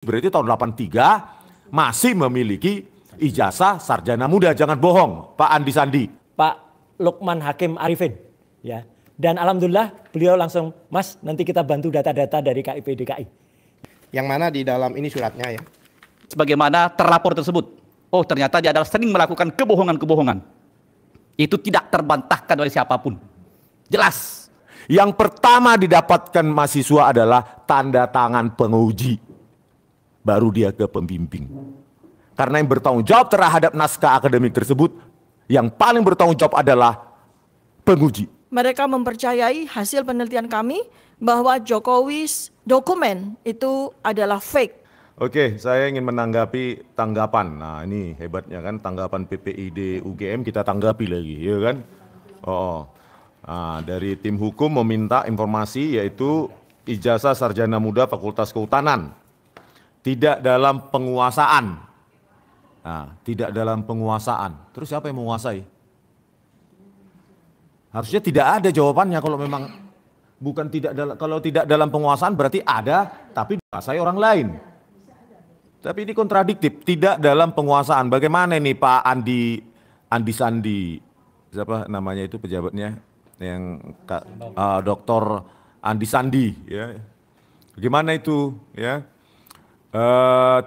Berarti tahun 83 masih memiliki ijazah sarjana muda. Jangan bohong, Pak Andi Sandi. Pak Lukman Hakim Arifin. Ya. Dan alhamdulillah beliau langsung, Mas, nanti kita bantu data-data dari KIP DKI. Yang mana di dalam ini suratnya ya. Sebagaimana terlapor tersebut. Oh, ternyata dia adalah sering melakukan kebohongan-kebohongan. Itu tidak terbantahkan oleh siapapun. Jelas. Yang pertama didapatkan mahasiswa adalah tanda tangan penguji. Baru dia ke pembimbing. Karena yang bertanggung jawab terhadap naskah akademik tersebut, yang paling bertanggung jawab adalah penguji. Mereka mempercayai hasil penelitian kami bahwa Jokowi's dokumen itu adalah fake. Oke, saya ingin menanggapi tanggapan. Nah, ini hebatnya kan, tanggapan PPID UGM kita tanggapi lagi, ya kan? Nah, dari tim hukum meminta informasi yaitu ijazah sarjana muda Fakultas Kehutanan. Tidak dalam penguasaan. Nah, tidak dalam penguasaan. Terus siapa yang menguasai? Harusnya tidak ada jawabannya kalau memang bukan tidak dalam, kalau tidak dalam penguasaan berarti ada tapi dikuasai orang lain. Tapi ini kontradiktif, tidak dalam penguasaan. Bagaimana ini Pak Andi Sandi, siapa namanya itu pejabatnya, yang Dr. Andi Sandi, ya. Bagaimana itu, ya?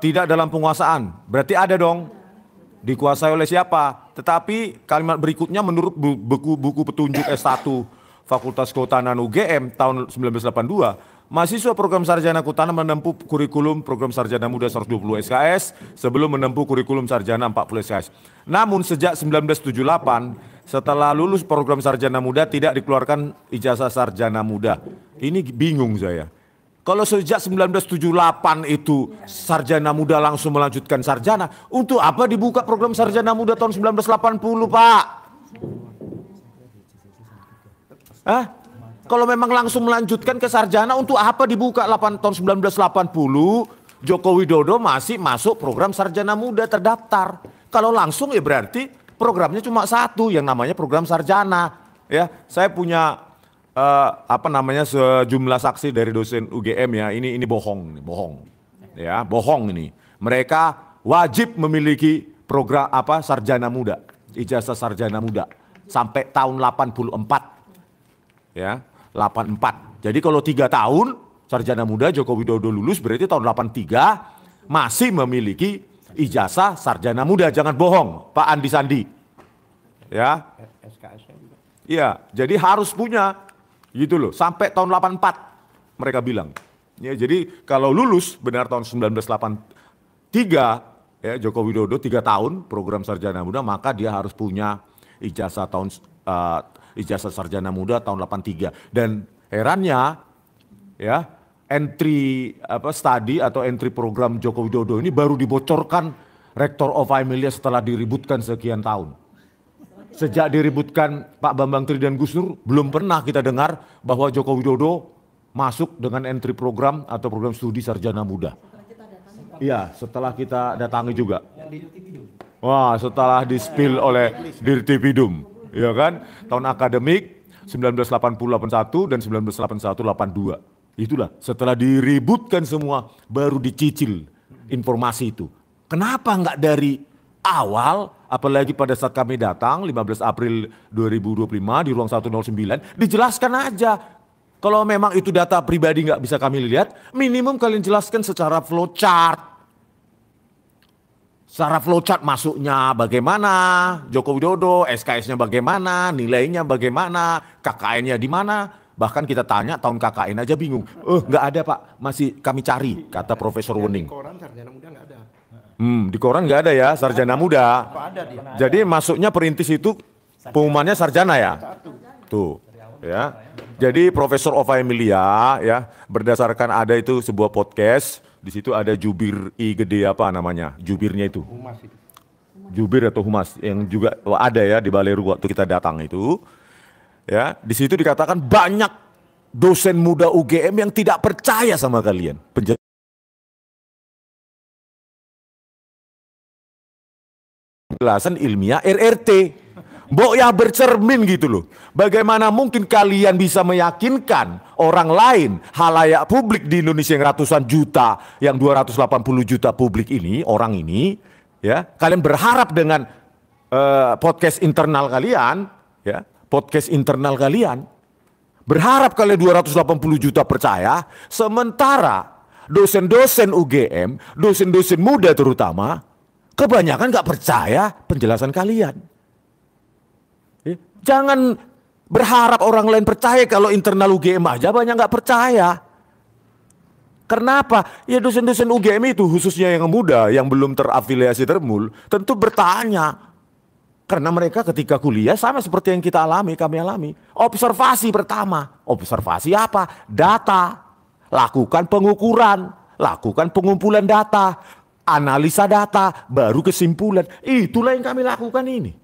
Tidak dalam penguasaan, berarti ada dong. Dikuasai oleh siapa? Tetapi kalimat berikutnya menurut buku petunjuk S1 Fakultas Kehutanan UGM tahun 1982, mahasiswa program sarjana kehutanan menempuh kurikulum program sarjana muda 120 SKS sebelum menempuh kurikulum sarjana 40 SKS. Namun sejak 1978 setelah lulus program sarjana muda tidak dikeluarkan ijazah sarjana muda. Ini bingung saya. Kalau sejak 1978 itu sarjana muda langsung melanjutkan sarjana, untuk apa dibuka program sarjana muda tahun 1980, Pak? Hah? Kalau memang langsung melanjutkan ke sarjana, untuk apa dibuka tahun 1980? Joko Widodo masih masuk program sarjana muda terdaftar. Kalau langsung ya berarti programnya cuma satu yang namanya program sarjana. Ya, saya punya sejumlah saksi dari dosen UGM ya, ini bohong, ya, bohong ini. Mereka wajib memiliki program sarjana muda, ijazah sarjana muda sampai tahun 84, ya, 84. Jadi kalau 3 tahun sarjana muda Joko Widodo lulus berarti tahun 83 masih memiliki ijazah sarjana muda. Jangan bohong, Pak Andi Sandi, ya. Iya, jadi harus punya. Gitu loh, sampai tahun 84 mereka bilang. Ya, jadi kalau lulus benar tahun 1983 ya Joko Widodo 3 tahun program sarjana muda, maka dia harus punya ijazah ijazah sarjana muda tahun 83. Dan herannya ya entry studi atau entry program Joko Widodo ini baru dibocorkan Rector of Emilia setelah diributkan sekian tahun. Sejak diributkan Pak Bambang Tri dan Gus Dur, belum pernah kita dengar bahwa Joko Widodo masuk dengan entry program atau program studi sarjana muda. Iya, setelah kita datangi juga. Wah, setelah di-spill oleh Dirtipidum, ya kan? Tahun akademik 1980-81 dan 1981-82. Itulah, setelah diributkan semua, baru dicicil informasi itu. Kenapa enggak dari awal? Apalagi pada saat kami datang 15 April 2025 di ruang 109, dijelaskan aja. Kalau memang itu data pribadi nggak bisa kami lihat, minimum kalian jelaskan secara flowchart. Secara flowchart masuknya bagaimana, Joko Widodo, SKS-nya bagaimana, nilainya bagaimana, KKN-nya di mana. Bahkan kita tanya tahun KKN aja bingung. Nggak ada Pak, masih kami cari, kata Profesor Wening. Koran sarjana muda nggak ada. Di koran nggak ada ya sarjana muda. Jadi masuknya perintis itu pengumumannya sarjana ya. Tuh, ya. Jadi Profesor Ova Emilia ya, berdasarkan ada itu sebuah podcast, di situ ada jubir gede apa namanya? Jubirnya itu. Humas itu. Jubir atau humas yang juga ada ya di Baleru waktu kita datang itu. Ya, di situ dikatakan banyak dosen muda UGM yang tidak percaya sama kalian. Penjelasan ilmiah RRT. Mbok ya bercermin gitu loh. Bagaimana mungkin kalian bisa meyakinkan orang lain, halayak publik di Indonesia yang ratusan juta, yang 280 juta publik ini, orang ini, ya, kalian berharap dengan podcast internal kalian, ya, podcast internal kalian, berharap kalian 280 juta percaya, sementara dosen-dosen UGM, dosen-dosen muda terutama, kebanyakan nggak percaya penjelasan kalian. Jangan berharap orang lain percaya kalau internal UGM aja banyak nggak percaya. Kenapa? Ya dosen-dosen UGM itu khususnya yang muda yang belum terafiliasi Termul tentu bertanya. Karena mereka ketika kuliah sama seperti yang kita alami, kami alami. Observasi pertama. Observasi apa? Data. Lakukan pengukuran. Lakukan pengumpulan data. Analisa data. Baru kesimpulan. Itulah yang kami lakukan ini.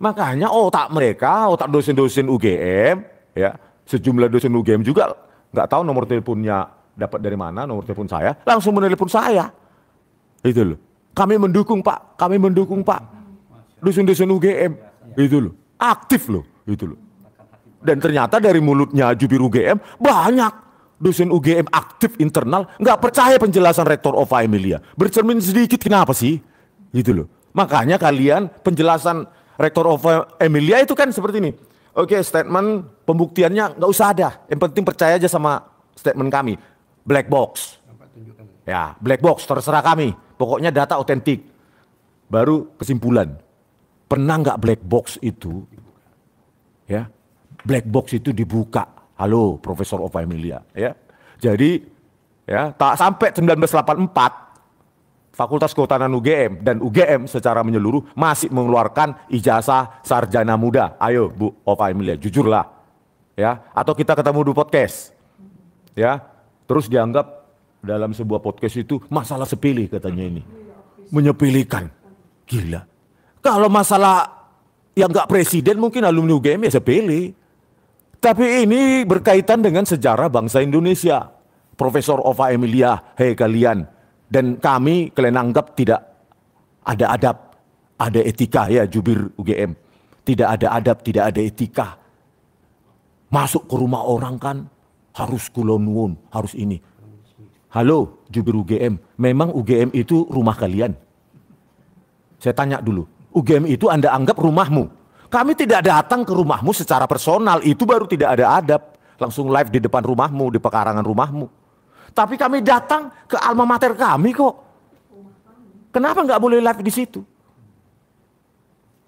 Makanya otak mereka, otak dosen-dosen UGM, ya, sejumlah dosen UGM juga nggak tahu nomor teleponnya dapat dari mana, nomor telepon saya, langsung menelepon saya. Itu loh. Kami mendukung Pak, kami mendukung Pak. Dosen-dosen UGM, itu loh. Aktif loh, itu loh. Dan ternyata dari mulutnya jubir UGM banyak dosen UGM aktif internal nggak percaya penjelasan Rektor Ova Emilia. Bercermin sedikit kenapa sih? Gitu loh. Makanya kalian penjelasan Rektor Ova Emilia itu kan seperti ini. Oke, statement pembuktiannya nggak usah ada. Yang penting percaya aja sama statement kami. Black box. Ya, black box terserah kami. Pokoknya data otentik. Baru kesimpulan. Pernah nggak black box itu? Ya, black box itu dibuka. Halo, Profesor Ova Emilia. Ya, jadi ya tak sampai 1984. Fakultas Kehutanan UGM dan UGM secara menyeluruh masih mengeluarkan ijazah sarjana muda. Ayo Bu Ova Emilia, jujurlah. Ya, atau kita ketemu di podcast. Ya, terus dianggap dalam sebuah podcast itu masalah sepele katanya ini. Menyepelekan. Gila. Kalau masalah yang enggak presiden mungkin alumni UGM ya sepele. Tapi ini berkaitan dengan sejarah bangsa Indonesia. Profesor Ova Emilia, hei kalian. Dan kami kalian anggap tidak ada adab, ada etika ya jubir UGM. Tidak ada adab, tidak ada etika. Masuk ke rumah orang kan harus kulonwun, harus ini. Halo jubir UGM, memang UGM itu rumah kalian? Saya tanya dulu, UGM itu Anda anggap rumahmu? Kami tidak datang ke rumahmu secara personal, itu baru tidak ada adab. Langsung live di depan rumahmu, di pekarangan rumahmu. Tapi kami datang ke alma mater kami kok. Kenapa nggak boleh live di situ?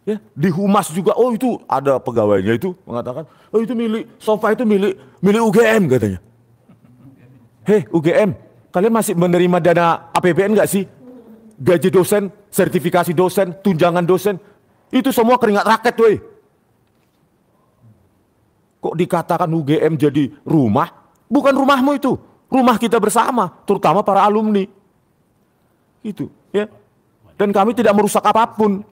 Ya, di humas juga. Oh itu ada pegawainya itu mengatakan, oh itu milik sofa itu milik UGM katanya. Hei UGM, kalian masih menerima dana APBN nggak sih? Gaji dosen, sertifikasi dosen, tunjangan dosen, itu semua keringat rakyat, woi. Kok dikatakan UGM jadi rumah? Bukan rumahmu itu. Rumah kita bersama, terutama para alumni. Itu, ya. Dan kami tidak merusak apapun.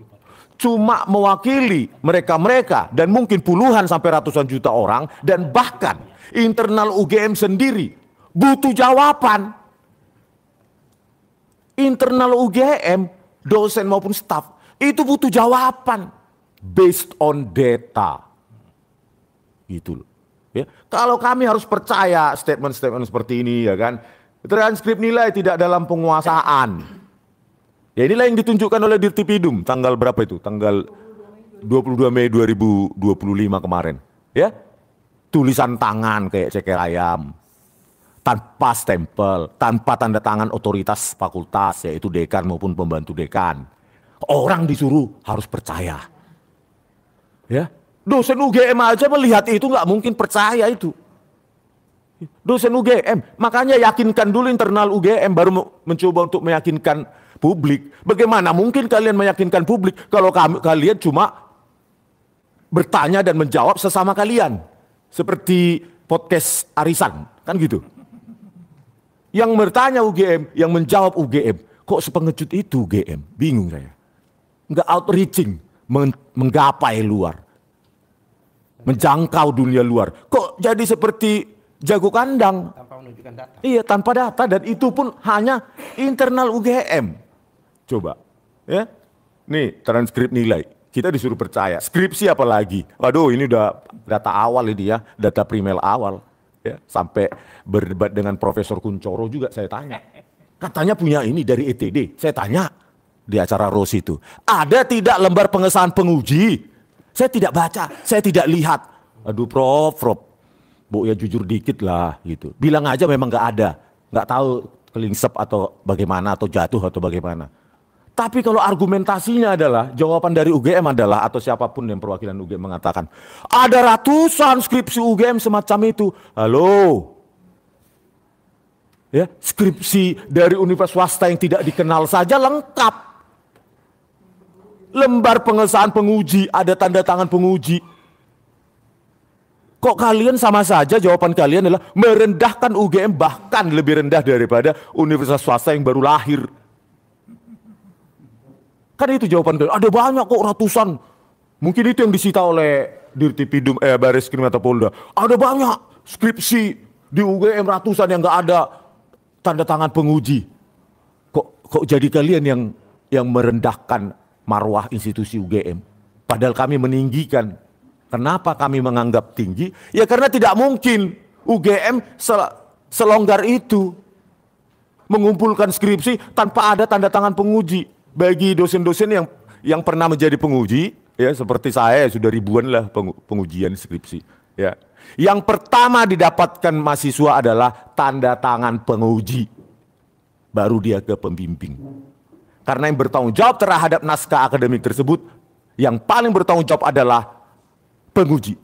Cuma mewakili mereka-mereka dan mungkin puluhan sampai ratusan juta orang dan bahkan internal UGM sendiri butuh jawaban. Internal UGM, dosen maupun staf, itu butuh jawaban based on data. Gitu loh. Ya, kalau kami harus percaya statement-statement seperti ini ya kan, transkrip nilai tidak dalam penguasaan. Ya inilah yang ditunjukkan oleh Dirtipidum tanggal berapa itu? Tanggal 22 Mei 2025 kemarin. Ya, tulisan tangan kayak ceker ayam, tanpa stempel, tanpa tanda tangan otoritas fakultas yaitu dekan maupun pembantu dekan. Orang disuruh harus percaya. Ya. Dosen UGM aja melihat itu nggak mungkin percaya itu. Dosen UGM, makanya yakinkan dulu internal UGM baru mencoba untuk meyakinkan publik. Bagaimana mungkin kalian meyakinkan publik kalau kalian cuma bertanya dan menjawab sesama kalian. Seperti podcast arisan, kan gitu. Yang bertanya UGM, yang menjawab UGM. Kok sepengecut itu UGM? Bingung saya. Nggak outreaching, menggapai luar. Menjangkau dunia luar. Kok jadi seperti jago kandang? Tanpa menunjukkan data. Iya, tanpa data dan itu pun hanya internal UGM. Coba, ya. Nih transkrip nilai. kita disuruh percaya. Skripsi apalagi? Waduh, ini udah data awal ini ya, data primer awal. Ya, sampai berdebat dengan Profesor Kuncoro juga saya tanya. Katanya punya ini dari ETD. Saya tanya di acara ROS itu. Ada tidak lembar pengesahan penguji? Saya tidak baca, saya tidak lihat. Aduh Prof, Bu ya jujur dikit lah gitu. Bilang aja memang nggak ada. Nggak tahu kelingsep atau bagaimana atau jatuh atau bagaimana. Tapi kalau argumentasinya adalah, jawaban dari UGM adalah, atau siapapun yang perwakilan UGM mengatakan, ada ratusan skripsi UGM semacam itu. Halo? Ya, skripsi dari universitas swasta yang tidak dikenal saja lengkap. Lembar pengesahan penguji, ada tanda tangan penguji. Kok kalian sama saja jawaban kalian adalah merendahkan UGM bahkan lebih rendah daripada universitas swasta yang baru lahir. Kan itu jawaban kalian. Ada banyak kok ratusan. Mungkin itu yang disita oleh Dirtipidum Bareskrim atau Polda. Ada banyak skripsi di UGM ratusan yang nggak ada tanda tangan penguji. Kok jadi kalian yang merendahkan marwah institusi UGM? Padahal kami meninggikan. Kenapa kami menganggap tinggi? Ya karena tidak mungkin UGM selonggar itu mengumpulkan skripsi tanpa ada tanda tangan penguji. Bagi dosen-dosen yang pernah menjadi penguji, ya seperti saya sudah ribuan lah pengujian skripsi. Ya, yang pertama didapatkan mahasiswa adalah tanda tangan penguji, baru dia ke pembimbing. Karena yang bertanggung jawab terhadap naskah akademik tersebut, yang paling bertanggung jawab adalah penguji.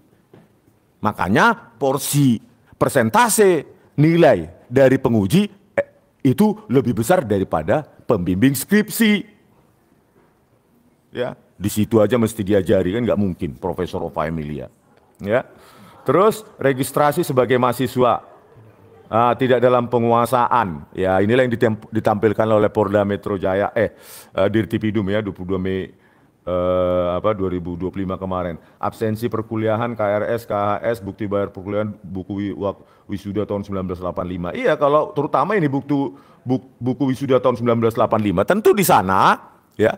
Makanya porsi persentase nilai dari penguji itu lebih besar daripada pembimbing skripsi. Ya, di situ aja mesti diajari, kan nggak mungkin Profesor of Emilia. Ya, terus registrasi sebagai mahasiswa tidak dalam penguasaan. Ya, inilah yang ditampilkan oleh Polda Metro Jaya, Dirtipidum ya 22 Mei 2025 kemarin. Absensi perkuliahan, KRS, KHS, bukti bayar perkuliahan, buku wisuda tahun 1985. Iya, kalau terutama ini buku wisuda tahun 1985, tentu di sana ya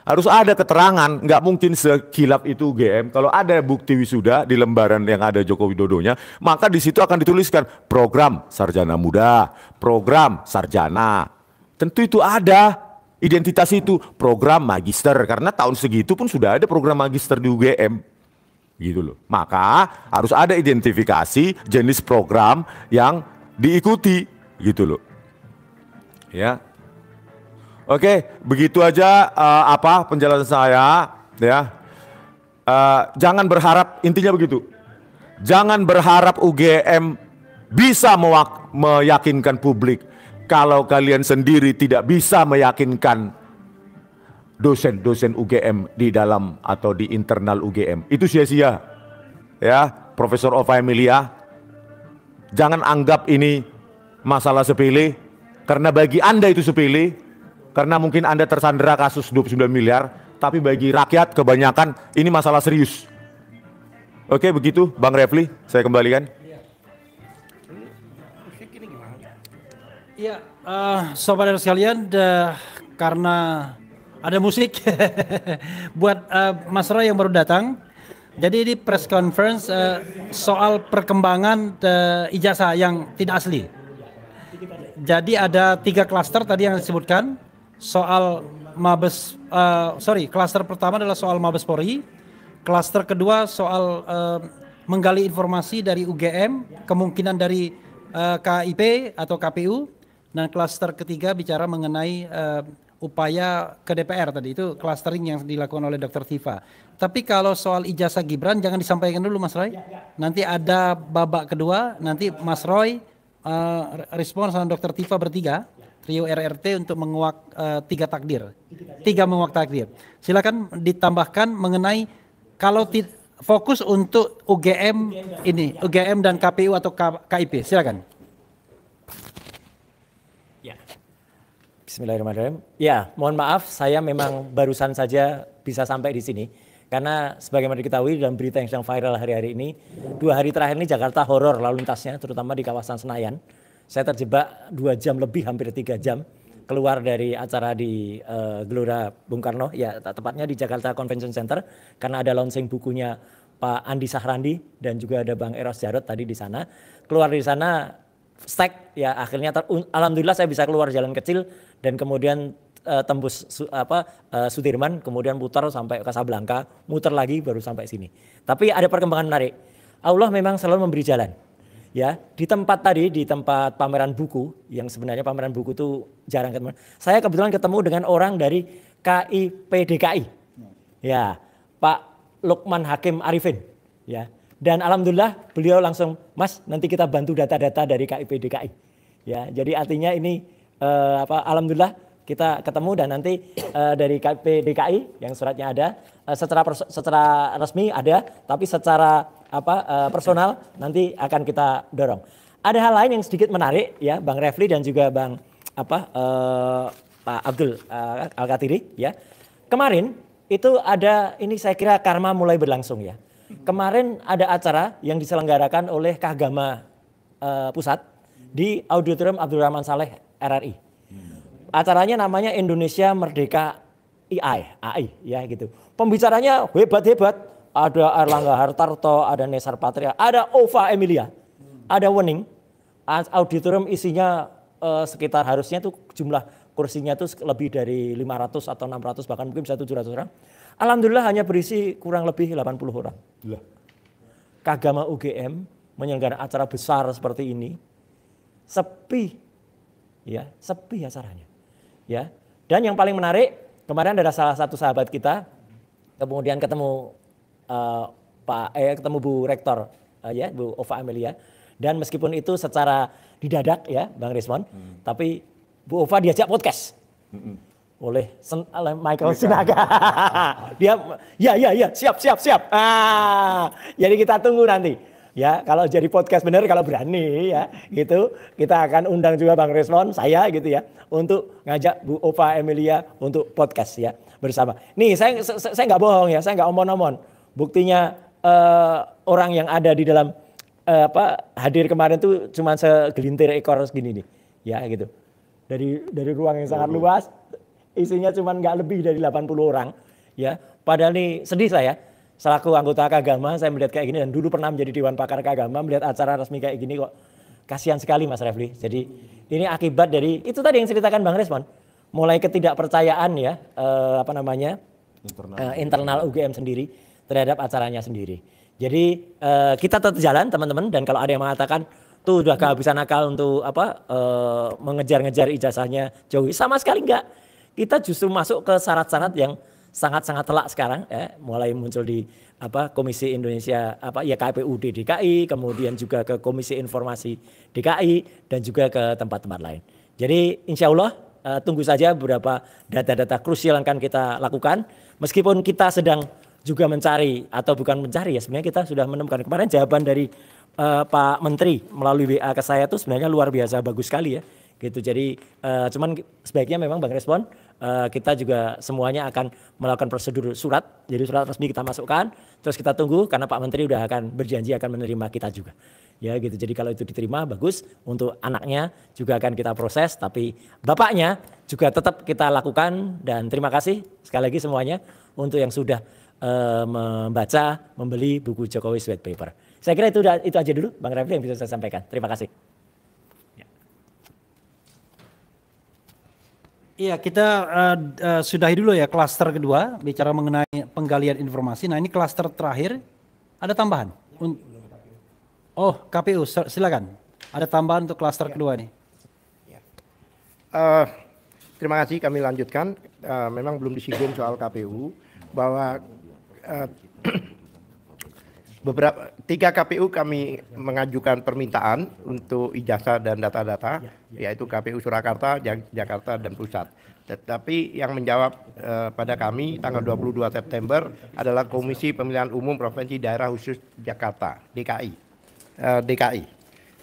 harus ada keterangan, nggak mungkin sekilap itu UGM. Kalau ada bukti wisuda di lembaran yang ada Joko Widodonya, maka di situ akan dituliskan program sarjana muda, program sarjana. Tentu itu ada identitas itu, program magister, karena tahun segitu pun sudah ada program magister di UGM. Gitu loh. Maka harus ada identifikasi jenis program yang diikuti, gitu loh. Ya. Oke, begitu aja penjelasan saya, ya. Jangan berharap, intinya begitu. Jangan berharap UGM bisa meyakinkan publik kalau kalian sendiri tidak bisa meyakinkan dosen-dosen UGM di dalam atau di internal UGM. Itu sia-sia. Ya, Profesor of Emilia, jangan anggap ini masalah sepele, karena bagi Anda itu sepele. Karena mungkin Anda tersandera kasus 29 miliar, tapi bagi rakyat kebanyakan ini masalah serius. Oke, begitu Bang Refli, saya kembalikan. Iya, sobat sekalian, karena ada musik buat Mas Roy yang baru datang. Jadi di press conference soal perkembangan ijazah yang tidak asli. Jadi ada 3 klaster tadi yang disebutkan. Soal klaster pertama adalah soal Mabes Polri, klaster kedua soal menggali informasi dari UGM, kemungkinan dari KIP atau KPU, dan klaster ketiga bicara mengenai upaya ke DPR tadi, itu clustering yang dilakukan oleh Dr. Tifa. Tapi kalau soal ijazah Gibran jangan disampaikan dulu Mas Roy, nanti ada babak kedua, nanti Mas Roy respon sama Dr. Tifa bertiga, trio RRT untuk menguak 3 takdir. 3 menguak takdir. Silakan ditambahkan mengenai kalau fokus untuk UGM ini, UGM dan KPU atau KIP. Silakan. Ya. Bismillahirrahmanirrahim. Ya, mohon maaf saya memang barusan saja bisa sampai di sini. Karena sebagaimana diketahui dalam berita yang sedang viral hari-hari ini, 2 hari terakhir ini Jakarta horor lalu lintasnya, terutama di kawasan Senayan. Saya terjebak 2 jam lebih, hampir 3 jam keluar dari acara di Gelora Bung Karno, ya tepatnya di Jakarta Convention Center, karena ada launching bukunya Pak Andi Sahrandi dan juga ada Bang Eros Jarot tadi di sana. Keluar di sana stack, ya akhirnya alhamdulillah saya bisa keluar jalan kecil dan kemudian tembus Sudirman, kemudian putar sampai Casablanca, muter lagi baru sampai sini. Tapi ada perkembangan menarik. Allah memang selalu memberi jalan. Ya, di tempat tadi, di tempat pameran buku, yang sebenarnya pameran buku itu jarang ketemu. Saya kebetulan ketemu dengan orang dari KIP DKI. Ya, Pak Lukman Hakim Arifin. Ya, dan alhamdulillah beliau langsung, Mas, nanti kita bantu data-data dari KIP DKI. Ya, jadi artinya ini alhamdulillah kita ketemu dan nanti dari KIP DKI yang suratnya ada, secara resmi ada, tapi secara personal nanti akan kita dorong. Ada hal lain yang sedikit menarik ya, Bang Refli dan juga Bang Pak Abdul Al-Katiri ya. Kemarin itu ada, ini saya kira karma mulai berlangsung ya. Kemarin ada acara yang diselenggarakan oleh Kahgama Pusat di Auditorium Abdurrahman Saleh RRI. Acaranya namanya Indonesia Merdeka AI ya gitu. Pembicaranya hebat-hebat. Ada Erlangga Hartarto, ada Nesar Patria, ada Ova Emilia, ada Wening. Auditorium isinya sekitar harusnya tuh jumlah kursinya tuh lebih dari 500 atau 600 bahkan mungkin bisa 700 orang. Alhamdulillah hanya berisi kurang lebih 80 orang. Kahgama UGM menyelenggarakan acara besar seperti ini sepi. Ya, sepi acaranya. Ya. Dan yang paling menarik, kemarin ada salah satu sahabat kita kemudian ketemu ketemu Bu Rektor ya, Bu Ova Amelia, dan meskipun itu secara didadak ya Bang Rismon, tapi Bu Ova diajak podcast oleh Michael Sinaga. Dia ya siap. Jadi kita tunggu nanti ya, kalau jadi podcast benar, kalau berani ya gitu, kita akan undang juga Bang Rismon, saya gitu ya, untuk ngajak Bu Ova Amelia untuk podcast ya bersama. Nih saya nggak bohong ya, saya nggak omon-omon. Buktinya orang yang ada di dalam hadir kemarin tuh cuma segelintir ekor segini nih, ya gitu. Dari ruang yang sangat luas, isinya cuma nggak lebih dari 80 orang, ya. Padahal nih sedih saya, selaku anggota Kahgama saya melihat kayak gini dan dulu pernah menjadi Dewan Pakar Kahgama, melihat acara resmi kayak gini kok kasihan sekali Mas Refli. Jadi ini akibat dari itu tadi yang ceritakan Bang Resmon, mulai ketidakpercayaan ya internal UGM sendiri terhadap acaranya sendiri. Jadi kita tetap jalan teman-teman, dan kalau ada yang mengatakan tuh udah kehabisan akal untuk mengejar-ngejar ijazahnya Jokowi, sama sekali enggak. Kita justru masuk ke syarat-syarat yang sangat-sangat telak sekarang ya, mulai muncul di Komisi Indonesia KPUD DKI, kemudian juga ke Komisi Informasi DKI dan juga ke tempat-tempat lain. Jadi insya Allah tunggu saja beberapa data-data krusial yang akan kita lakukan, meskipun kita sedang juga mencari, atau bukan mencari ya, sebenarnya kita sudah menemukan. Kemarin jawaban dari Pak Menteri melalui WA ke saya itu sebenarnya luar biasa bagus sekali ya gitu. Jadi cuman sebaiknya memang Bang Respon kita juga semuanya akan melakukan prosedur surat, jadi surat resmi kita masukkan, terus kita tunggu karena Pak Menteri udah akan berjanji akan menerima kita juga ya gitu. Jadi kalau itu diterima bagus, untuk anaknya juga akan kita proses, tapi bapaknya juga tetap kita lakukan. Dan terima kasih sekali lagi semuanya untuk yang sudah membaca, membeli buku Jokowi White Paper. Saya kira itu aja dulu Bang Refli yang bisa saya sampaikan. Terima kasih. Iya, kita sudahi dulu ya klaster kedua, bicara mengenai penggalian informasi. Nah ini klaster terakhir, ada tambahan? Oh KPU, silakan. Ada tambahan untuk klaster kedua nih. Terima kasih, kami lanjutkan. Memang belum disinggung soal KPU, bahwa beberapa 3 KPU kami mengajukan permintaan untuk ijazah dan data-data, yaitu KPU Surakarta, Jakarta, dan Pusat. Tetapi yang menjawab pada kami tanggal 22 September adalah Komisi Pemilihan Umum Provinsi Daerah Khusus Jakarta, DKI.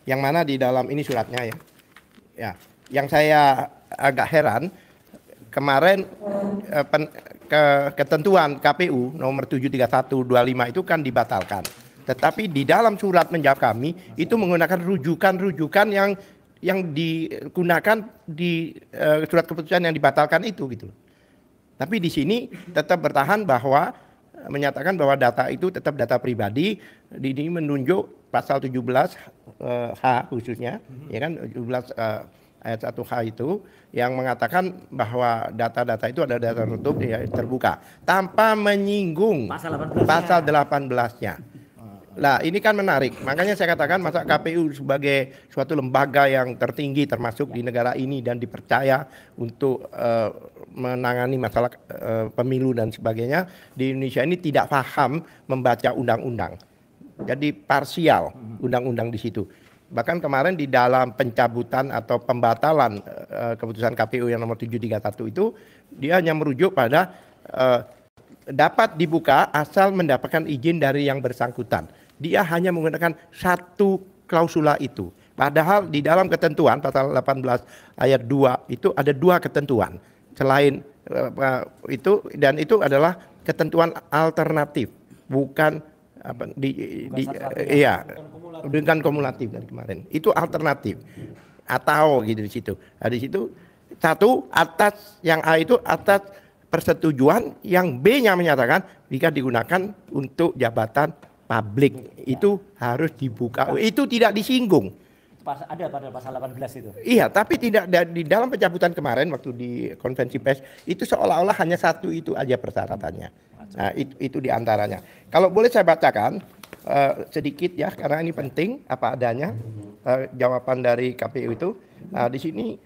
Yang mana di dalam ini suratnya ya. Ya, yang saya agak heran, kemarin ketentuan KPU nomor 731/25 itu kan dibatalkan. Tetapi di dalam surat menjawab kami itu menggunakan rujukan-rujukan yang digunakan di surat keputusan yang dibatalkan itu gitu. Tapi di sini tetap bertahan bahwa menyatakan bahwa data itu tetap data pribadi. Ini menunjuk pasal 17 H khususnya, ya kan 17 ayat 1 H itu yang mengatakan bahwa data-data itu adalah data tertutup ya, terbuka tanpa menyinggung pasal 18-nya. Nah, ini kan menarik. Makanya saya katakan masa KPU sebagai suatu lembaga yang tertinggi termasuk di negara ini dan dipercaya untuk menangani masalah pemilu dan sebagainya di Indonesia ini tidak paham membaca undang-undang. Jadi parsial undang-undang di situ. Bahkan kemarin di dalam pencabutan atau pembatalan keputusan KPU yang nomor 731 itu dia hanya merujuk pada dapat dibuka asal mendapatkan izin dari yang bersangkutan. Dia hanya menggunakan satu klausula itu. Padahal di dalam ketentuan pasal 18 ayat 2 itu ada dua ketentuan. Selain itu, dan itu adalah ketentuan alternatif, bukan bukan kumulatif dari kemarin. Itu alternatif atau gitu di situ. Nah, di situ satu atas yang A itu atas persetujuan, yang B-nya menyatakan jika digunakan untuk jabatan publik itu harus dibuka. Itu tidak disinggung. Ada pada pasal 18 itu. Iya, tapi tidak di dalam pencabutan kemarin waktu di konvensi pers itu seolah-olah hanya satu itu aja persyaratannya. Nah, itu diantaranya. Kalau boleh saya bacakan sedikit ya, karena ini penting apa adanya jawaban dari KPU itu. Nah, di sini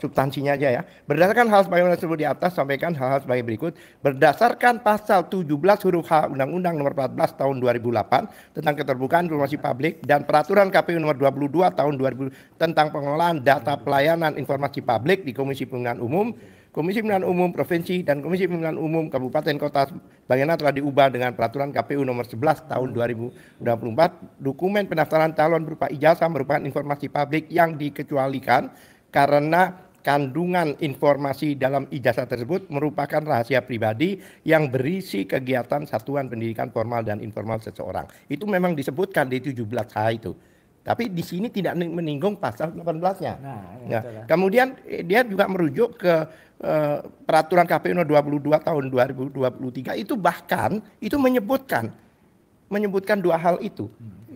substansinya aja ya. Berdasarkan hal sebagaimana disebut di atas, sampaikan hal-hal sebagai berikut. Berdasarkan pasal 17 huruf H Undang-Undang nomor 14 tahun 2008 tentang keterbukaan informasi publik dan peraturan KPU nomor 22 tahun 2000 tentang pengelolaan data pelayanan informasi publik di Komisi Pemilihan Umum, Komisi Pemilihan Umum Provinsi dan Komisi Pemilihan Umum Kabupaten Kota bagaimana telah diubah dengan peraturan KPU nomor 11 tahun 2024, dokumen pendaftaran calon berupa ijazah merupakan informasi publik yang dikecualikan karena kandungan informasi dalam ijazah tersebut merupakan rahasia pribadi yang berisi kegiatan satuan pendidikan formal dan informal seseorang. Itu memang disebutkan di 17H itu. Tapi di sini tidak menyinggung pasal 18-nya. Nah, kemudian dia juga merujuk ke peraturan KPU nomor 22 tahun 2023 itu bahkan itu menyebutkan dua hal itu.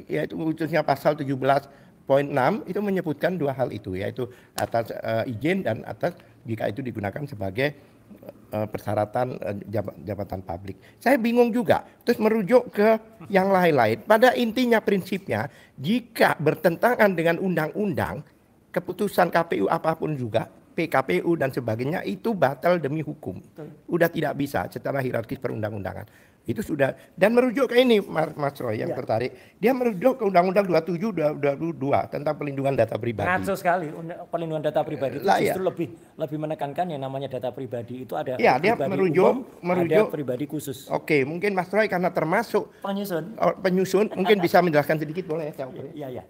Yaitu khususnya pasal 17 Poin 6 itu menyebutkan dua hal itu, yaitu atas izin dan atas jika itu digunakan sebagai persyaratan jabatan publik. Saya bingung juga, terus merujuk ke yang lain-lain. Pada intinya prinsipnya, jika bertentangan dengan undang-undang, keputusan KPU apapun juga, PKPU dan sebagainya itu batal demi hukum. Udah tidak bisa secara hierarkis perundang-undangan. Itu sudah, dan merujuk ke ini Mas Roy yang tertarik, dia merujuk ke Undang-Undang 27/2022 tentang pelindungan data pribadi. Ngaco sekali, pelindungan data pribadi itu justru lebih menekankan yang namanya data pribadi itu ada ya, dia merujuk ada pribadi khusus. Oke, mungkin Mas Roy karena termasuk penyusun mungkin bisa menjelaskan sedikit boleh ya? Iya.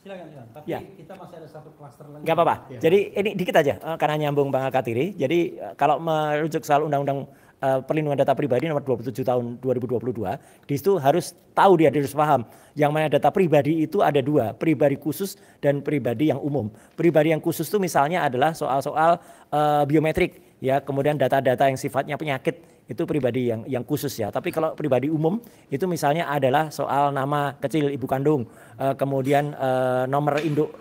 Silakan. Tapi kita masih ada satu klaster lagi. Enggak apa-apa. Ya. Jadi ini dikit aja karena nyambung Bang Alkatiri. Jadi kalau merujuk soal Undang-Undang Perlindungan Data Pribadi nomor 27 tahun 2022, di situ harus tahu dia harus paham yang mana data pribadi itu ada dua, pribadi khusus dan pribadi yang umum. Pribadi yang khusus itu misalnya adalah soal-soal biometrik ya, kemudian data-data yang sifatnya penyakit itu pribadi yang khusus ya. Tapi kalau pribadi umum itu misalnya adalah soal nama kecil ibu kandung, kemudian nomor induk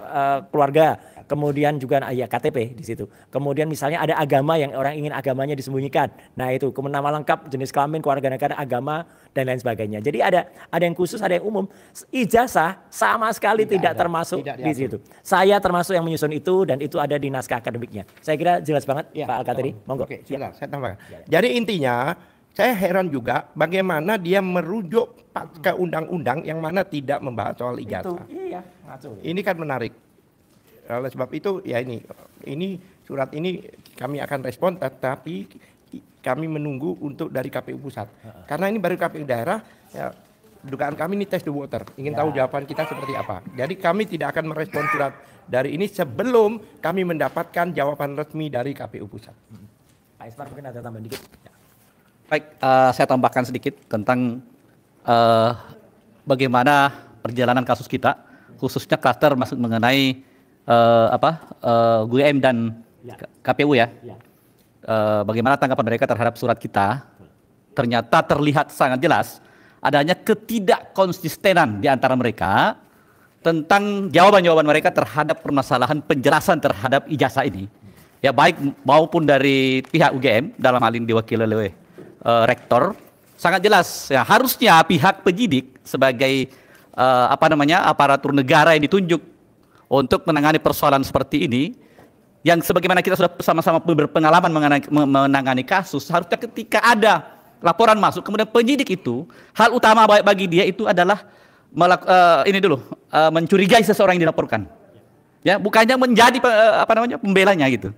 keluarga, kemudian juga ya KTP di situ. Kemudian misalnya ada agama yang orang ingin agamanya disembunyikan. Nah itu kemudian nama lengkap, jenis kelamin, keluarga negara, agama dan lain sebagainya. Jadi ada yang khusus, ada yang umum. Ijazah sama sekali tidak termasuk di situ. Saya termasuk yang menyusun itu dan itu ada di naskah akademiknya. Saya kira jelas banget Pak Alkatiri. Monggo. Oke, silakan saya tambahkan. Jadi intinya saya heran juga bagaimana dia merujuk ke undang-undang yang mana tidak membahas soal ijazah. Iya, ini kan menarik. Oleh sebab itu ya ini surat ini kami akan respon, tetapi kami menunggu untuk dari KPU pusat. Karena ini baru KPU daerah, ya, dugaan kami ini test the water, ingin tahu jawaban kita seperti apa. Jadi kami tidak akan merespon surat dari ini sebelum kami mendapatkan jawaban resmi dari KPU pusat. Pak Ismar mungkin ada tambahan dikit. Baik, saya tambahkan sedikit tentang bagaimana perjalanan kasus kita khususnya klaster masuk mengenai UGM dan KPU ya. Bagaimana tanggapan mereka terhadap surat kita? Ternyata terlihat sangat jelas adanya ketidakkonsistenan di antara mereka tentang jawaban-jawaban mereka terhadap permasalahan penjelasan terhadap ijazah ini. Ya baik maupun dari pihak UGM dalam hal ini diwakili oleh rektor, sangat jelas ya harusnya pihak penyidik sebagai aparatur negara yang ditunjuk untuk menangani persoalan seperti ini, yang sebagaimana kita sudah sama-sama berpengalaman menangani kasus, harusnya ketika ada laporan masuk kemudian penyidik itu hal utama bagi dia itu adalah mencurigai seseorang yang dilaporkan, ya bukannya menjadi pembelanya gitu.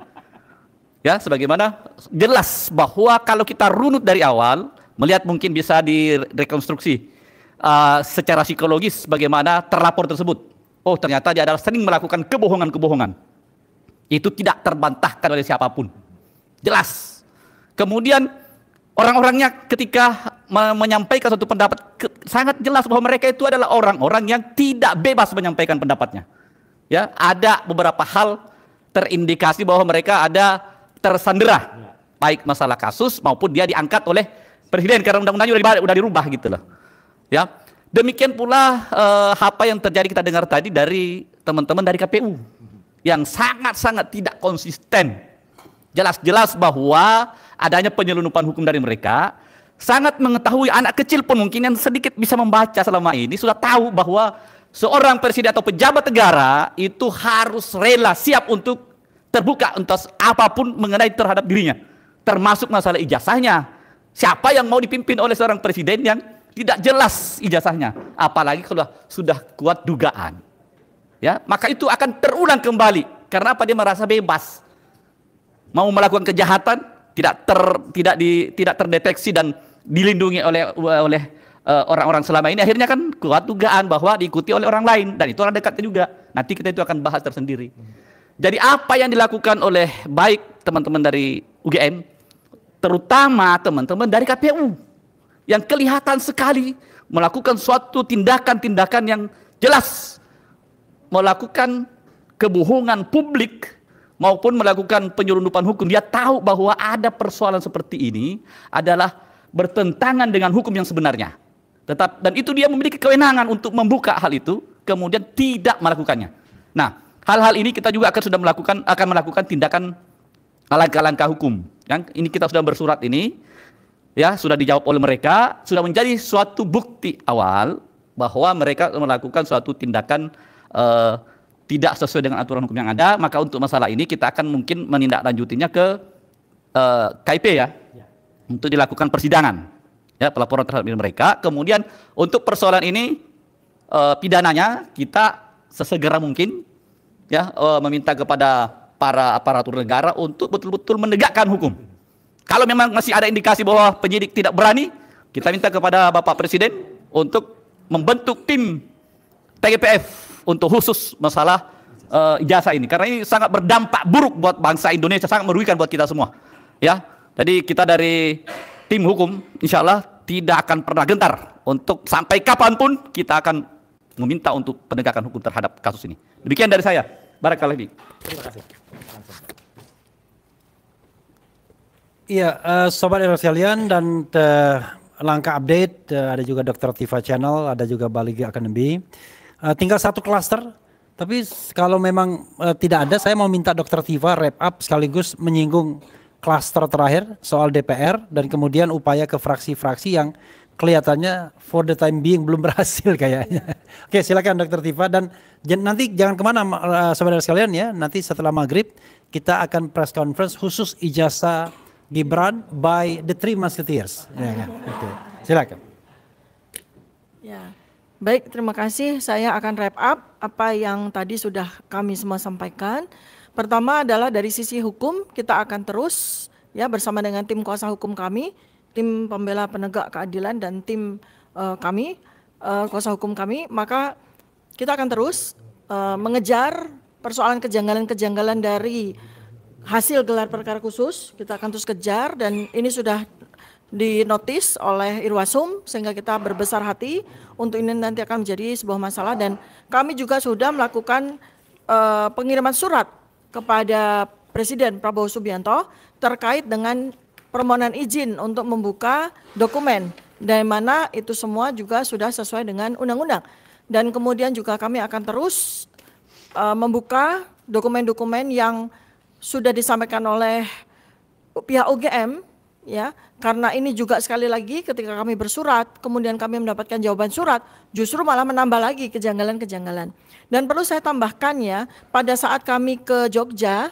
Ya, sebagaimana jelas bahwa kalau kita runut dari awal, melihat mungkin bisa direkonstruksi secara psikologis bagaimana terlapor tersebut. Oh, ternyata dia adalah sering melakukan kebohongan-kebohongan. Itu tidak terbantahkan oleh siapapun. Jelas. Kemudian orang-orangnya ketika menyampaikan suatu pendapat sangat jelas bahwa mereka itu adalah orang-orang yang tidak bebas menyampaikan pendapatnya. Ya, ada beberapa hal terindikasi bahwa mereka ada tersandera, baik masalah kasus maupun dia diangkat oleh presiden karena undang-undangnya udah dirubah gitu loh. Ya, demikian pula apa yang terjadi kita dengar tadi dari teman-teman dari KPU yang sangat-sangat tidak konsisten. Jelas-jelas bahwa adanya penyelundupan hukum dari mereka, sangat mengetahui, anak kecil pun mungkin yang sedikit bisa membaca selama ini sudah tahu bahwa seorang presiden atau pejabat negara itu harus rela siap untuk terbuka untuk apapun mengenai terhadap dirinya, termasuk masalah ijazahnya. Siapa yang mau dipimpin oleh seorang presiden yang tidak jelas ijazahnya, apalagi kalau sudah kuat dugaan, ya maka itu akan terulang kembali. Karena apa? Dia merasa bebas, mau melakukan kejahatan tidak terdeteksi dan dilindungi oleh orang-orang selama ini. Akhirnya kan kuat dugaan bahwa diikuti oleh orang lain dan itu orang dekatnya juga. Nanti kita itu akan bahas tersendiri. Jadi apa yang dilakukan oleh baik teman-teman dari UGM, terutama teman-teman dari KPU, yang kelihatan sekali melakukan suatu tindakan-tindakan yang jelas, melakukan kebohongan publik maupun melakukan penyelundupan hukum. Dia tahu bahwa ada persoalan seperti ini adalah bertentangan dengan hukum yang sebenarnya. Dan itu dia memiliki kewenangan untuk membuka hal itu, kemudian tidak melakukannya. Nah, hal-hal ini kita juga akan melakukan tindakan langkah-langkah hukum. Yang ini kita sudah bersurat ini, ya sudah dijawab oleh mereka, sudah menjadi suatu bukti awal bahwa mereka melakukan suatu tindakan tidak sesuai dengan aturan hukum yang ada. Maka untuk masalah ini kita akan mungkin menindaklanjutinya ke KIP ya, untuk dilakukan persidangan, ya pelaporan terhadap mereka. Kemudian untuk persoalan ini pidananya kita sesegera mungkin ya meminta kepada para aparatur negara untuk betul-betul menegakkan hukum. Kalau memang masih ada indikasi bahwa penyidik tidak berani, kita minta kepada Bapak Presiden untuk membentuk tim TGPF untuk khusus masalah ijazah ini, karena ini sangat berdampak buruk buat bangsa Indonesia, sangat merugikan buat kita semua. Ya, jadi kita dari tim hukum, insya Allah tidak akan pernah gentar untuk sampai kapanpun kita akan meminta untuk penegakan hukum terhadap kasus ini. Demikian dari saya. Barakallahu fiik. Terima kasih. Iya, sobat era sekalian, dan langkah update ada juga Dr. Tifa Channel, ada juga Baligi Academy. Tinggal satu klaster, tapi kalau memang tidak ada, saya mau minta Dr. Tifa wrap up sekaligus menyinggung klaster terakhir soal DPR dan kemudian upaya ke fraksi-fraksi yang kelihatannya for the time being belum berhasil kayaknya. Oke, silakan Dr. Tifa, dan nanti jangan kemana saudara sekalian ya, nanti setelah maghrib kita akan press conference khusus ijazah Gibran by the Three Musketeers. Ya, okay. Silakan. Ya, baik, terima kasih. Saya akan wrap up apa yang tadi sudah kami semua sampaikan. Pertama adalah dari sisi hukum, kita akan terus ya bersama dengan tim kuasa hukum kami, tim pembela penegak keadilan dan tim kami, kuasa hukum kami, maka kita akan terus mengejar persoalan kejanggalan-kejanggalan dari hasil gelar perkara khusus. Kita akan terus kejar, dan ini sudah dinotis oleh Irwasum sehingga kita berbesar hati untuk ini nanti akan menjadi sebuah masalah, dan kami juga sudah melakukan pengiriman surat kepada Presiden Prabowo Subianto terkait dengan permohonan izin untuk membuka dokumen, dari mana itu semua juga sudah sesuai dengan undang-undang. Dan kemudian juga kami akan terus membuka dokumen-dokumen yang sudah disampaikan oleh pihak UGM, ya, karena ini juga sekali lagi ketika kami bersurat, kemudian kami mendapatkan jawaban surat, justru malah menambah lagi kejanggalan-kejanggalan. Dan perlu saya tambahkan ya, pada saat kami ke Jogja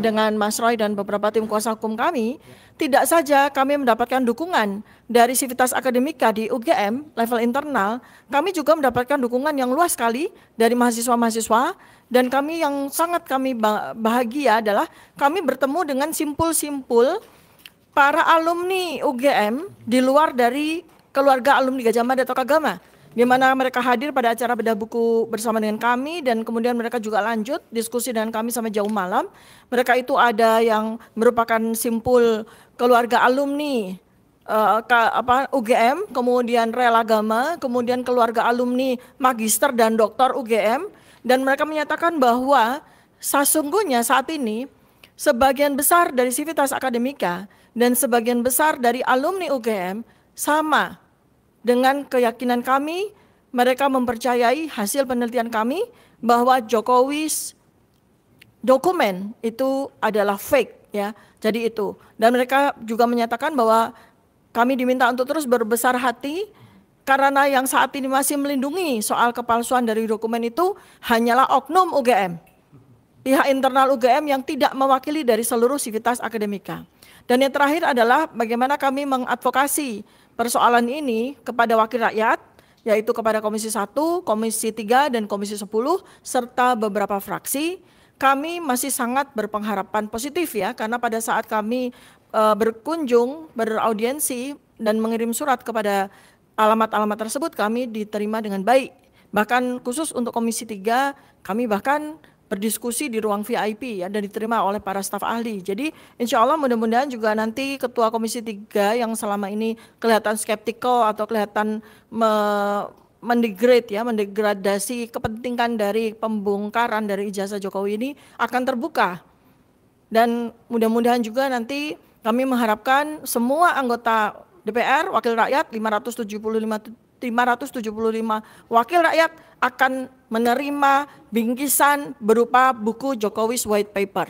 dengan Mas Roy dan beberapa tim kuasa hukum kami, tidak saja kami mendapatkan dukungan dari Civitas Akademika di UGM level internal, kami juga mendapatkan dukungan yang luas sekali dari mahasiswa-mahasiswa, dan kami yang sangat kami bahagia adalah kami bertemu dengan simpul-simpul para alumni UGM di luar dari keluarga alumni Gajah Mada atau Kagama, di mana mereka hadir pada acara bedah buku bersama dengan kami, dan kemudian mereka juga lanjut diskusi dengan kami sampai jauh malam. Mereka itu ada yang merupakan simpul keluarga alumni UGM, kemudian rel agama, kemudian keluarga alumni magister dan doktor UGM, dan mereka menyatakan bahwa sesungguhnya saat ini sebagian besar dari Civitas Akademika dan sebagian besar dari alumni UGM sama dengan keyakinan kami, mereka mempercayai hasil penelitian kami bahwa Jokowi's dokumen itu adalah fake, ya. Jadi itu. Dan mereka juga menyatakan bahwa kami diminta untuk terus berbesar hati karena yang saat ini masih melindungi soal kepalsuan dari dokumen itu hanyalah oknum UGM. Pihak internal UGM yang tidak mewakili dari seluruh Civitas Akademika. Dan yang terakhir adalah bagaimana kami mengadvokasi persoalan ini kepada wakil rakyat, yaitu kepada Komisi 1, Komisi 3, dan Komisi 10, serta beberapa fraksi. Kami masih sangat berpengharapan positif ya, karena pada saat kami berkunjung, beraudiensi, dan mengirim surat kepada alamat-alamat tersebut, kami diterima dengan baik. Bahkan khusus untuk Komisi 3, kami bahkan berdiskusi di ruang VIP ya, dan diterima oleh para staf ahli. Jadi insya Allah mudah-mudahan juga nanti Ketua Komisi 3 yang selama ini kelihatan skeptikal atau kelihatan mendegradasi kepentingan dari pembongkaran dari ijazah Jokowi ini akan terbuka. Dan mudah-mudahan juga nanti kami mengharapkan semua anggota DPR, wakil rakyat 575 wakil rakyat akan menerima bingkisan berupa buku Jokowi's White Paper.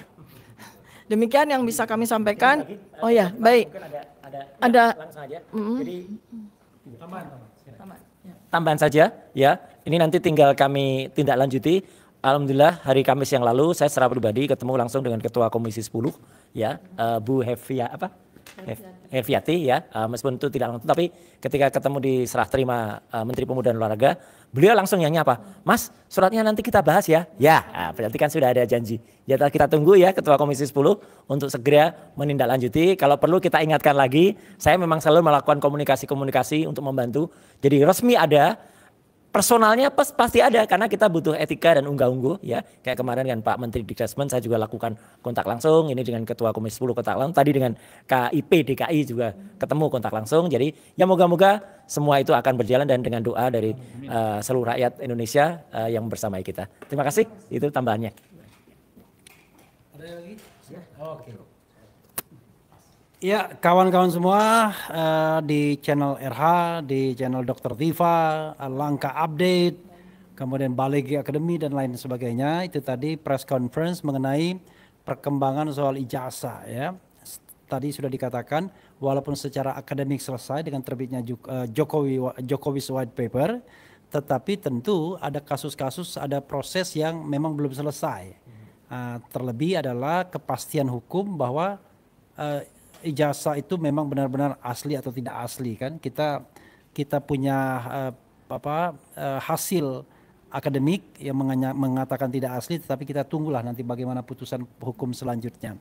Demikian yang bisa kami sampaikan. Oh ya, baik. Ada langsung aja. Jadi tambahan saja ya. Ini nanti tinggal kami tindak lanjuti. Alhamdulillah hari Kamis yang lalu saya secara pribadi ketemu langsung dengan Ketua Komisi 10 ya, Bu Heviati ya, meskipun itu tidak langsung, tapi ketika ketemu di serah terima Menteri Pemuda dan Olahraga, beliau langsung yang nyapa, Mas suratnya nanti kita bahas ya. Ya, berarti kan sudah ada janji. Ya kita tunggu ya Ketua Komisi 10 untuk segera menindaklanjuti. Kalau perlu kita ingatkan lagi, saya memang selalu melakukan komunikasi-komunikasi untuk membantu. Jadi resmi ada, personalnya pasti ada karena kita butuh etika dan unggah-ungguh ya. Kayak kemarin kan Pak Menteri Dikdasmen saya juga lakukan kontak langsung, ini dengan Ketua Komisi 10 kontak langsung, tadi dengan KIP DKI juga ketemu kontak langsung. Jadi ya moga-moga semua itu akan berjalan dan dengan doa dari seluruh rakyat Indonesia yang bersamai kita. Terima kasih, itu tambahannya. Ada lagi? Oke. Ya, kawan-kawan semua di channel RH, di channel Dr. Tifa, Langkah Update, kemudian Balegi Akademi dan lain sebagainya. Itu tadi press conference mengenai perkembangan soal ijazah ya. Tadi sudah dikatakan walaupun secara akademik selesai dengan terbitnya Jokowi's White Paper, tetapi tentu ada kasus-kasus, ada proses yang memang belum selesai. Terlebih adalah kepastian hukum bahwa ijazah itu memang benar-benar asli atau tidak asli kan. Kita punya hasil akademik yang mengatakan tidak asli, tetapi kita tunggulah nanti bagaimana putusan hukum selanjutnya.